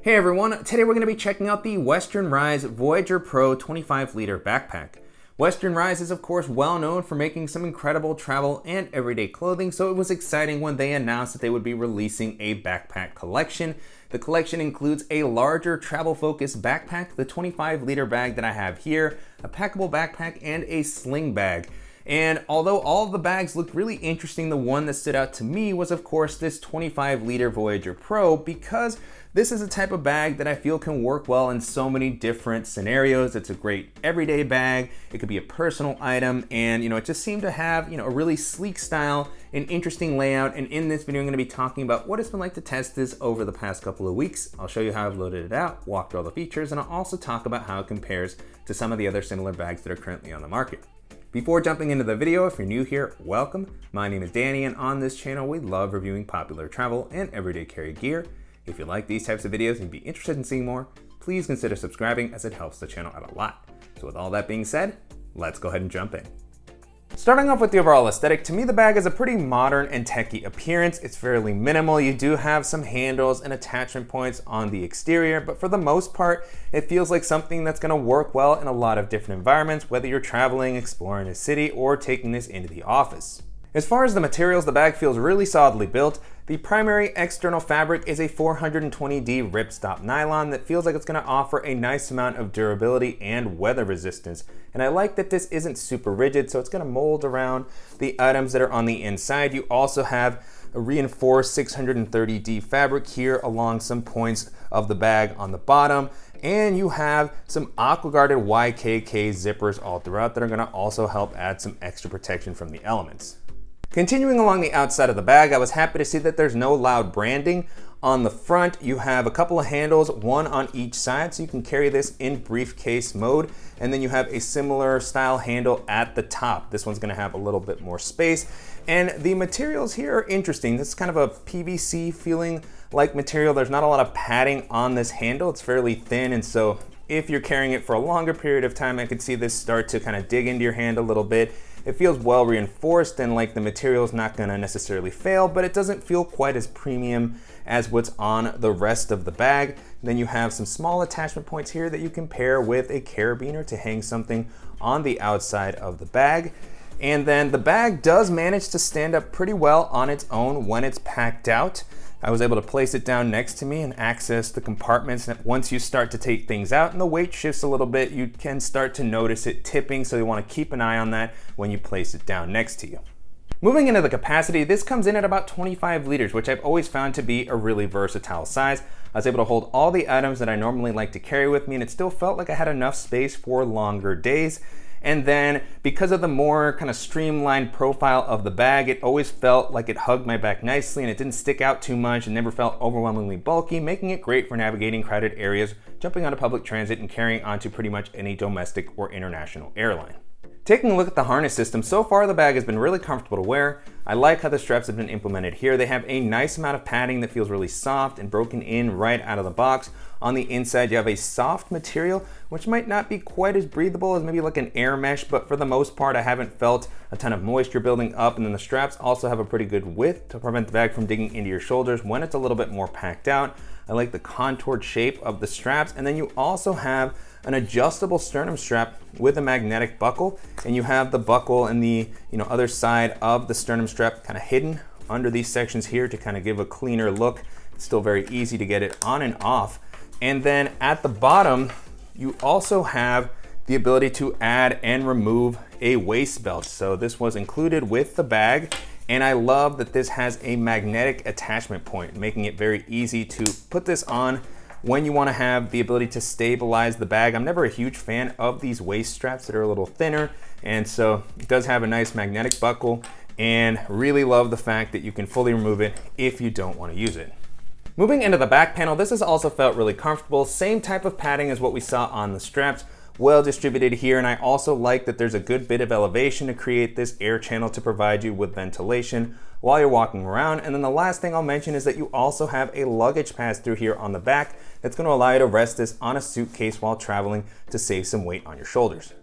Hey everyone, today we're going to be checking out the Western Rise Voyager Pro 25-liter backpack. Western Rise is of course well known for making some incredible travel and everyday clothing, so it was exciting when they announced that they would be releasing a backpack collection. The collection includes a larger travel-focused backpack, the 25-liter bag that I have here, a packable backpack, and a sling bag. And although all of the bags looked really interesting, the one that stood out to me was of course this 25-liter Voyager Pro, because this is a type of bag that I feel can work well in so many different scenarios. It's a great everyday bag, it could be a personal item, and it just seemed to have a really sleek style, an interesting layout. And in this video I'm going to be talking about what it's been like to test this over the past couple of weeks. I'll show you how I've loaded it out, walk through all the features, and I'll also talk about how it compares to some of the other similar bags that are currently on the market. Before jumping into the video, if you're new here, welcome. My name is Danny, and on this channel we love reviewing popular travel and everyday carry gear. If you like these types of videos and be interested in seeing more, please consider subscribing, as it helps the channel out a lot. So with all that being said, let's go ahead and jump in. Starting off with the overall aesthetic, to me the bag has a pretty modern and techy appearance. It's fairly minimal. You do have some handles and attachment points on the exterior, but for the most part, it feels like something that's going to work well in a lot of different environments, whether you're traveling, exploring a city, or taking this into the office. As far as the materials, the bag feels really solidly built. The primary external fabric is a 420D ripstop nylon that feels like it's going to offer a nice amount of durability and weather resistance. And I like that this isn't super rigid, so it's going to mold around the items that are on the inside. You also have a reinforced 630D fabric here along some points of the bag on the bottom. And you have some aqua-guarded YKK zippers all throughout that are going to also help add some extra protection from the elements. Continuing along the outside of the bag, I was happy to see that there's no loud branding. On the front, you have a couple of handles, one on each side, so you can carry this in briefcase mode. And then you have a similar style handle at the top. This one's gonna have a little bit more space. And the materials here are interesting. This is kind of a PVC feeling like material. There's not a lot of padding on this handle. It's fairly thin, and so if you're carrying it for a longer period of time, I could see this start to kind of dig into your hand a little bit. It feels well reinforced, and like the material is not going to necessarily fail, but it doesn't feel quite as premium as what's on the rest of the bag. Then you have some small attachment points here that you can pair with a carabiner to hang something on the outside of the bag. And then the bag does manage to stand up pretty well on its own when it's packed out. I was able to place it down next to me and access the compartments. Once you start to take things out and the weight shifts a little bit, you can start to notice it tipping, so you want to keep an eye on that when you place it down next to you. Moving into the capacity, this comes in at about 25 liters, which I've always found to be a really versatile size. I was able to hold all the items that I normally like to carry with me, and it still felt like I had enough space for longer days. And then because of the more kind of streamlined profile of the bag, it always felt like it hugged my back nicely, and it didn't stick out too much and never felt overwhelmingly bulky, making it great for navigating crowded areas, jumping onto public transit, and carrying onto pretty much any domestic or international airline. Taking a look at the harness system, so far the bag has been really comfortable to wear. I like how the straps have been implemented here. They have a nice amount of padding that feels really soft and broken in right out of the box. On the inside, you have a soft material, which might not be quite as breathable as maybe like an air mesh, but for the most part, I haven't felt a ton of moisture building up. And then the straps also have a pretty good width to prevent the bag from digging into your shoulders when it's a little bit more packed out. I like the contoured shape of the straps. And then you also have an adjustable sternum strap with a magnetic buckle, and you have the buckle and the other side of the sternum strap kind of hidden under these sections here to kind of give a cleaner look. It's still very easy to get it on and off. And then at the bottom, you also have the ability to add and remove a waist belt. So this was included with the bag, and I love that this has a magnetic attachment point, making it very easy to put this on when you want to have the ability to stabilize the bag. I'm never a huge fan of these waist straps that are a little thinner, and so it does have a nice magnetic buckle, and really love the fact that you can fully remove it if you don't want to use it. Moving into the back panel, this has also felt really comfortable. Same type of padding as what we saw on the straps, well distributed here, and I also like that there's a good bit of elevation to create this air channel to provide you with ventilation while you're walking around. And then the last thing I'll mention is that you also have a luggage pass-through here on the back that's going to allow you to rest this on a suitcase while traveling to save some weight on your shoulders.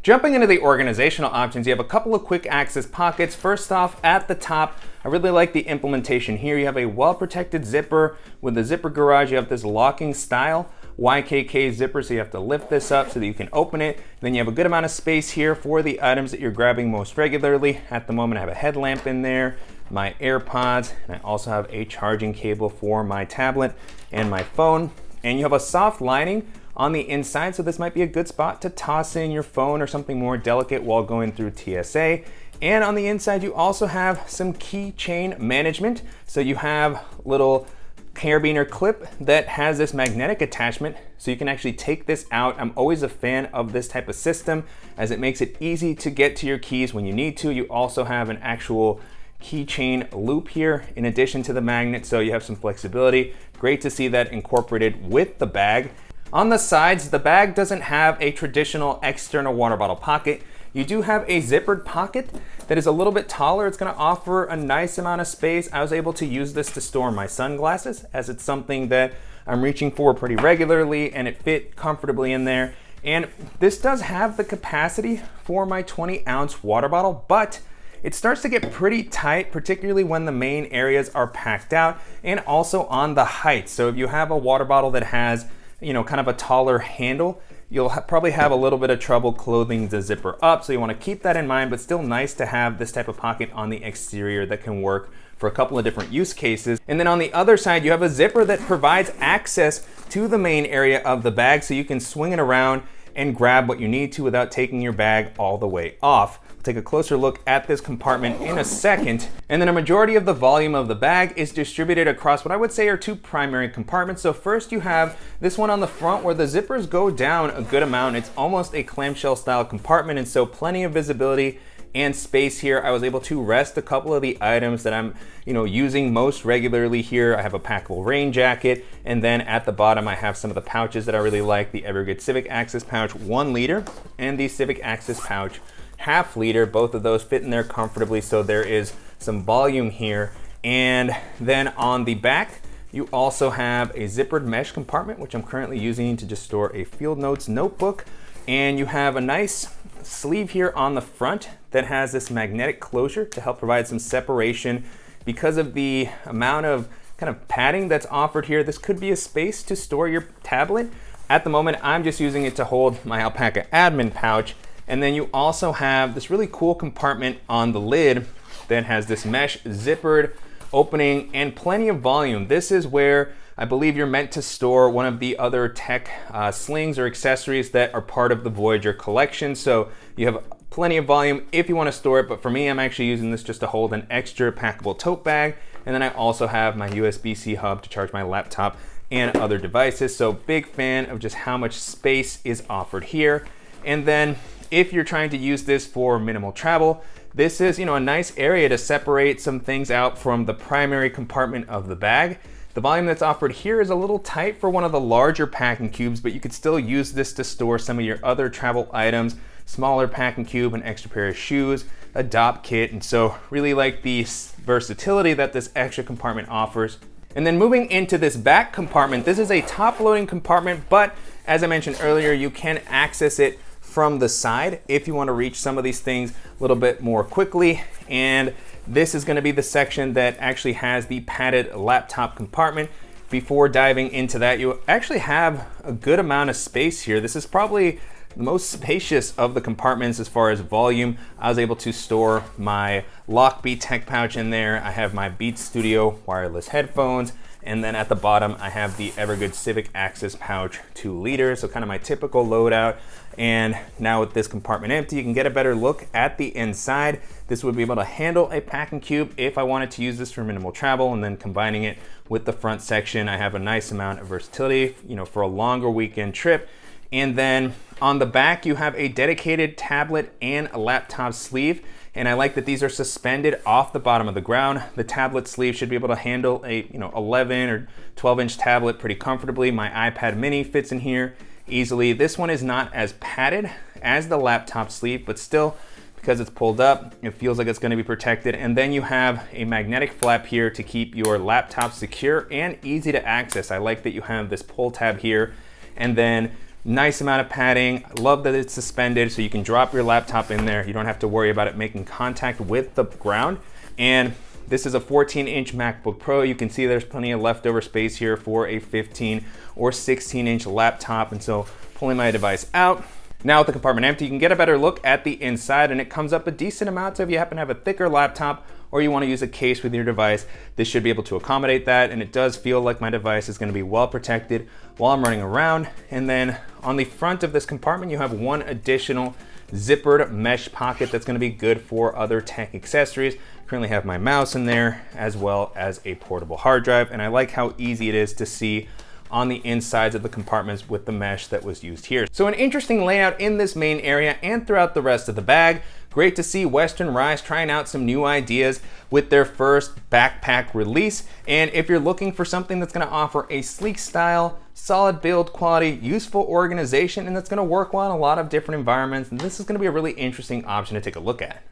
Jumping into the organizational options, you have a couple of quick access pockets. First off, at the top, I really like the implementation here. You have a well-protected zipper. With the zipper garage, you have this locking style YKK zipper, so you have to lift this up so that you can open it. Then you have a good amount of space here for the items that you're grabbing most regularly. At the moment, I have a headlamp in there, my AirPods, and I also have a charging cable for my tablet and my phone. And you have a soft lining on the inside, so this might be a good spot to toss in your phone or something more delicate while going through TSA. And on the inside, you also have some keychain management. So you have little carabiner clip that has this magnetic attachment, so you can actually take this out. I'm always a fan of this type of system as it makes it easy to get to your keys when you need to. You also have an actual keychain loop here in addition to the magnet, so you have some flexibility. Great to see that incorporated with the bag. On the sides, the bag doesn't have a traditional external water bottle pocket. You do have a zippered pocket that is a little bit taller. It's going to offer a nice amount of space. I was able to use this to store my sunglasses, as it's something that I'm reaching for pretty regularly, and it fit comfortably in there. And this does have the capacity for my 20-ounce water bottle, but it starts to get pretty tight, particularly when the main areas are packed out and also on the height. So if you have a water bottle that has, kind of a taller handle, you'll probably have a little bit of trouble closing the zipper up. So you want to keep that in mind, but still nice to have this type of pocket on the exterior that can work for a couple of different use cases. And then on the other side, you have a zipper that provides access to the main area of the bag, so you can swing it around and grab what you need to without taking your bag all the way off. We'll take a closer look at this compartment in a second. And then a majority of the volume of the bag is distributed across what I would say are two primary compartments. So first you have this one on the front where the zippers go down a good amount. It's almost a clamshell style compartment, and so plenty of visibility and space here. I was able to rest a couple of the items that I'm using most regularly here. I have a packable rain jacket, and then at the bottom I have some of the pouches that I really like. The Evergood Civic Access pouch 1 liter and the Civic Access pouch 1/2 liter. Both of those fit in there comfortably, so there is some volume here. And then on the back, you also have a zippered mesh compartment, which I'm currently using to just store a Field Notes notebook. And you have a nice sleeve here on the front that has this magnetic closure to help provide some separation. Because of the amount of kind of padding that's offered here, this could be a space to store your tablet. At the moment, I'm just using it to hold my alpaca admin pouch. And then you also have this really cool compartment on the lid that has this mesh zippered opening and plenty of volume. This is where I believe you're meant to store one of the other tech slings or accessories that are part of the Voyager collection. So you have plenty of volume if you want to store it, but for me, I'm actually using this just to hold an extra packable tote bag. And then I also have my USB-C hub to charge my laptop and other devices. So big fan of just how much space is offered here. And then if you're trying to use this for minimal travel, this is a nice area to separate some things out from the primary compartment of the bag. The volume that's offered here is a little tight for one of the larger packing cubes, but you could still use this to store some of your other travel items, smaller packing cube, an extra pair of shoes, a DOP kit, and so really like the versatility that this extra compartment offers. And then moving into this back compartment, this is a top-loading compartment, but as I mentioned earlier, you can access it from the side if you want to reach some of these things a little bit more quickly. And this is going to be the section that actually has the padded laptop compartment. Before diving into that, you actually have a good amount of space here. This is probably the most spacious of the compartments as far as volume. I was able to store my Lockbeat tech pouch in there. I have my Beats Studio wireless headphones. And then at the bottom, I have the Evergood Civic Access pouch 2 liters. So kind of my typical loadout. And now with this compartment empty, you can get a better look at the inside. This would be able to handle a packing cube if I wanted to use this for minimal travel, and then combining it with the front section, I have a nice amount of versatility, for a longer weekend trip. And then on the back, you have a dedicated tablet and a laptop sleeve. And I like that these are suspended off the bottom of the ground. The tablet sleeve should be able to handle a 11 or 12-inch tablet pretty comfortably. My iPad mini fits in here easily. This one is not as padded as the laptop sleeve, but still, because it's pulled up, it feels like it's going to be protected. And then you have a magnetic flap here to keep your laptop secure and easy to access. I like that you have this pull tab here. And then Nice amount of padding. I love that it's suspended so you can drop your laptop in there. You don't have to worry about it making contact with the ground. And this is a 14-inch MacBook Pro. You can see there's plenty of leftover space here for a 15 or 16-inch laptop. And so pulling my device out. Now with the compartment empty, you can get a better look at the inside, and it comes up a decent amount. So if you happen to have a thicker laptop or you want to use a case with your device, this should be able to accommodate that. And it does feel like my device is going to be well protected while I'm running around. And then on the front of this compartment, you have one additional zippered mesh pocket that's going to be good for other tech accessories. Currently have my mouse in there as well as a portable hard drive, and I like how easy it is to see on the insides of the compartments with the mesh that was used here. So an interesting layout in this main area and throughout the rest of the bag. Great to see Western Rise trying out some new ideas with their first backpack release. And if you're looking for something that's going to offer a sleek style, solid build quality, useful organization, and that's going to work well in a lot of different environments, and this is going to be a really interesting option to take a look at.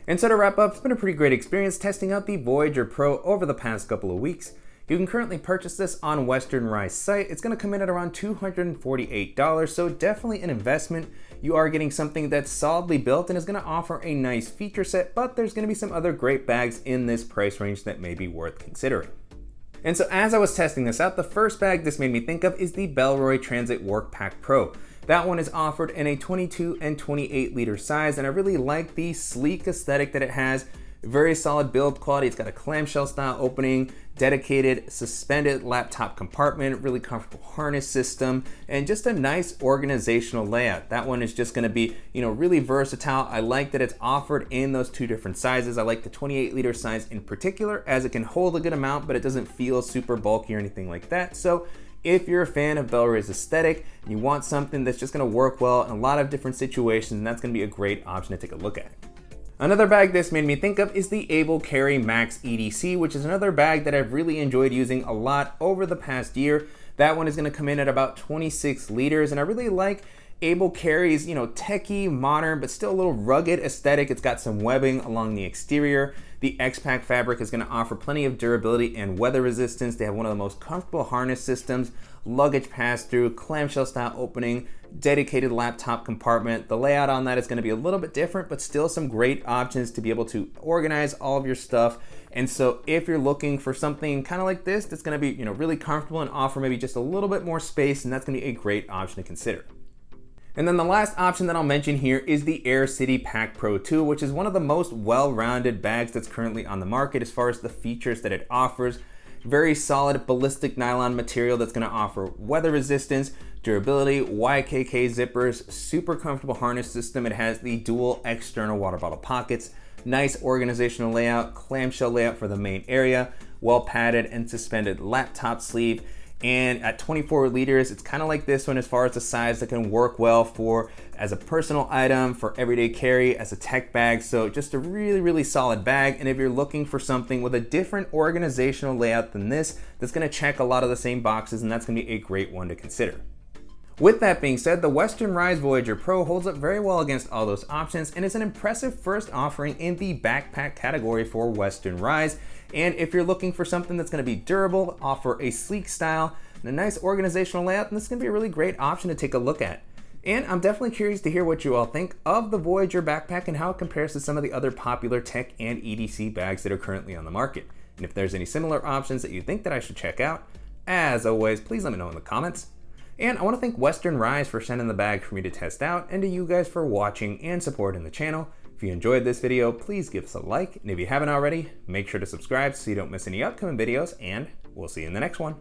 And so to wrap up, it's been a pretty great experience testing out the Voyager Pro over the past couple of weeks. You can currently purchase this on Western Rise site. It's going to come in at around $248, so definitely an investment. You are getting something that's solidly built and is going to offer a nice feature set, but there's going to be some other great bags in this price range that may be worth considering. And so as I was testing this out, the first bag this made me think of is the Bellroy Transit Workpack Pro. That one is offered in a 22 and 28 liter size, and I really like the sleek aesthetic that it has. Very solid build quality. It's got a clamshell style opening, dedicated suspended laptop compartment, really comfortable harness system, and just a nice organizational layout. That one is just going to be, really versatile. I like that it's offered in those two different sizes. I like the 28 liter size in particular, as it can hold a good amount, but it doesn't feel super bulky or anything like that. So if you're a fan of Bellroy's aesthetic and you want something that's just going to work well in a lot of different situations, that's going to be a great option to take a look at. Another bag this made me think of is the Able Carry Max EDC, which is another bag that I've really enjoyed using a lot over the past year. That one is going to come in at about 26 liters, and I really like Able Carry's, techie, modern, but still a little rugged aesthetic. It's got some webbing along the exterior. The X-Pack fabric is going to offer plenty of durability and weather resistance. They have one of the most comfortable harness systems, luggage pass-through, clamshell style opening, dedicated laptop compartment. The layout on that is going to be a little bit different, but still some great options to be able to organize all of your stuff. And so if you're looking for something kind of like this, that's going to be, really comfortable and offer maybe just a little bit more space, and that's going to be a great option to consider. And then the last option that I'll mention here is the Air City Pack Pro 2, which is one of the most well-rounded bags that's currently on the market as far as the features that it offers. Very solid ballistic nylon material that's going to offer weather resistance, durability, YKK zippers, super comfortable harness system. It has the dual external water bottle pockets, nice organizational layout, clamshell layout for the main area, well padded and suspended laptop sleeve. And at 24 liters, it's kind of like this one as far as the size that can work well for as a personal item, for everyday carry, as a tech bag. So just a really, really solid bag. And if you're looking for something with a different organizational layout than this, that's going to check a lot of the same boxes, and that's going to be a great one to consider. With that being said, the Western Rise Voyager Pro holds up very well against all those options and is an impressive first offering in the backpack category for Western Rise. And if you're looking for something that's going to be durable, offer a sleek style, and a nice organizational layout, then this is going to be a really great option to take a look at. And I'm definitely curious to hear what you all think of the Voyager backpack and how it compares to some of the other popular tech and EDC bags that are currently on the market. And if there's any similar options that you think that I should check out, as always, please let me know in the comments. And I want to thank Western Rise for sending the bag for me to test out, and to you guys for watching and supporting the channel. If you enjoyed this video, please give us a like, and if you haven't already, make sure to subscribe so you don't miss any upcoming videos, and we'll see you in the next one.